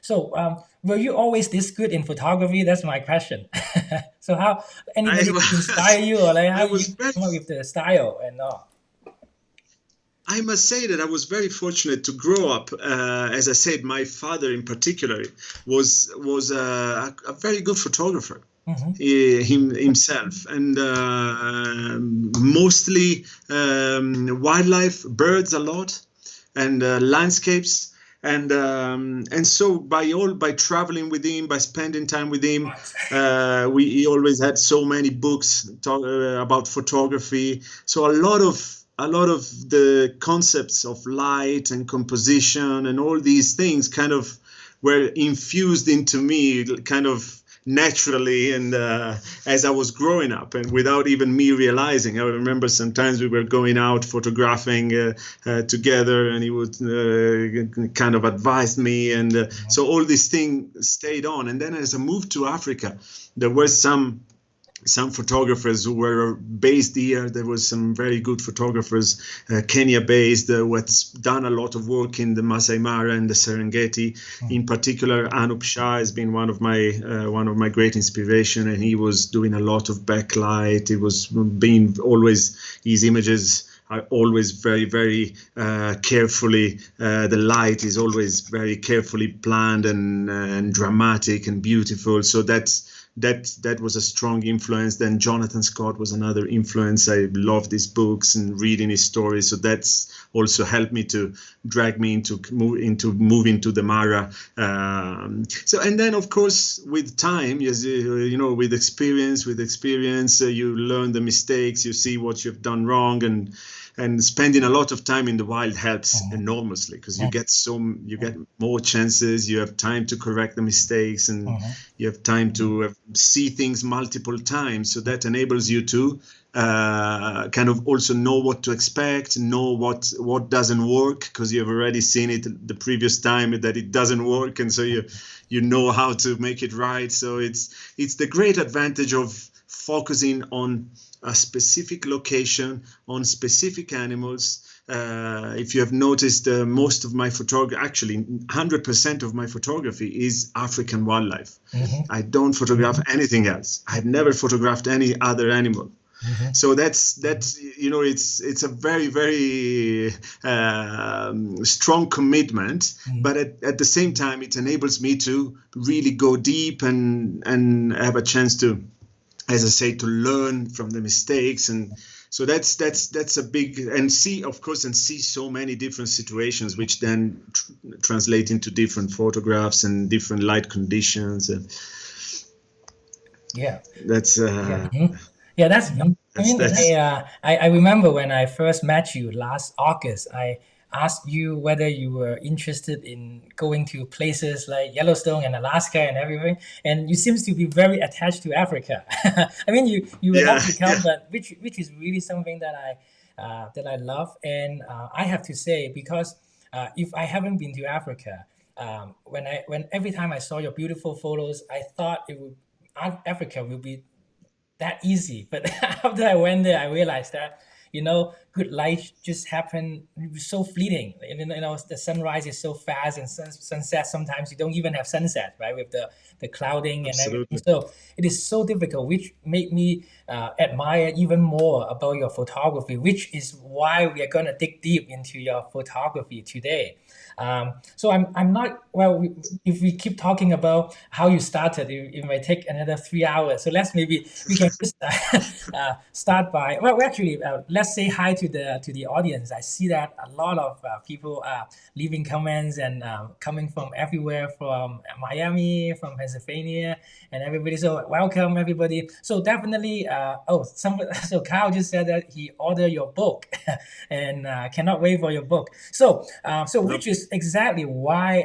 So, were you always this good in photography? That's my question. So, how I anybody inspire was, you, or like I how you was very come up with the style and all? I must say that I was very fortunate to grow up. As I said, my father in particular was a very good photographer. Hmm. Himself, and mostly wildlife, birds a lot, and landscapes. And so by traveling with him, by spending time with him, he always had so many books about photography. So a lot of the concepts of light and composition and all these things kind of were infused into me, kind of naturally, and as I was growing up, and without even me realizing. I remember sometimes we were going out photographing together, and he would kind of advise me, and so all these things stayed on. And then as I moved to Africa, there were some photographers who were based here. There was some very good photographers, Kenya-based, who had done a lot of work in the Masai Mara and the Serengeti. In particular, Anup Shah has been one of my great inspiration, and he was doing a lot of backlight. It was being always his images are always very, very carefully. The light is always very carefully planned and dramatic and beautiful. So that was a strong influence. Then Jonathan Scott was another influence. I love his books and reading his stories. So that's also helped me to drag me into moving to the Mara. So, and then of course with time, yes, with experience, you learn the mistakes. You see what you've done wrong, and spending a lot of time in the wild helps enormously, because you get more chances. You have time to correct the mistakes, and you have time to see things multiple times. So that enables you to kind of also know what to expect, know what doesn't work, because you have already seen it the previous time that it doesn't work, and so you know how to make it right. So it's the great advantage of focusing on a specific location, on specific animals. If you have noticed, most of my photography, actually 100% of my photography is African wildlife. Hmm. I don't photograph anything else. I've never photographed any other animal. Hmm. So it's a very, very strong commitment, Hmm. but at the same time it enables me to really go deep and have a chance to, as I say, to learn from the mistakes. And so that's a big, and see, of course, and see so many different situations, which then translate into different photographs and different light conditions. And Yeah. that's Yeah. Mhm. Yeah, that's. I that's mean, that's I remember when I first met you last August. I asked you whether you were interested in going to places like Yellowstone and Alaska and everything, and you seems to be very attached to Africa. I mean, you would yeah, love to come, yeah, but which is really something that I love, and I have to say, because if I haven't been to Africa, when every time I saw your beautiful photos, I thought it would Africa will be that easy. But after I went there, I realized that good light just happen. It was so fleeting. And the sunrise is so fast, and sunset sometimes you don't even have sunset, right? With the clouding and everything. absolutely. So it is so difficult, which made me admire even more about your photography, which is why we are gonna dig deep into your photography today. So I'm not well. If we keep talking about how you started, it might take another 3 hours. So let's maybe we can just start by well, actually, let's say hi to the audience. I see that a lot of people are leaving comments and coming from everywhere, from Miami, from Pennsylvania, and everybody. So welcome everybody. So definitely, so Kyle just said that he ordered your book, and cannot wait for your book. So which Lovely. is exactly why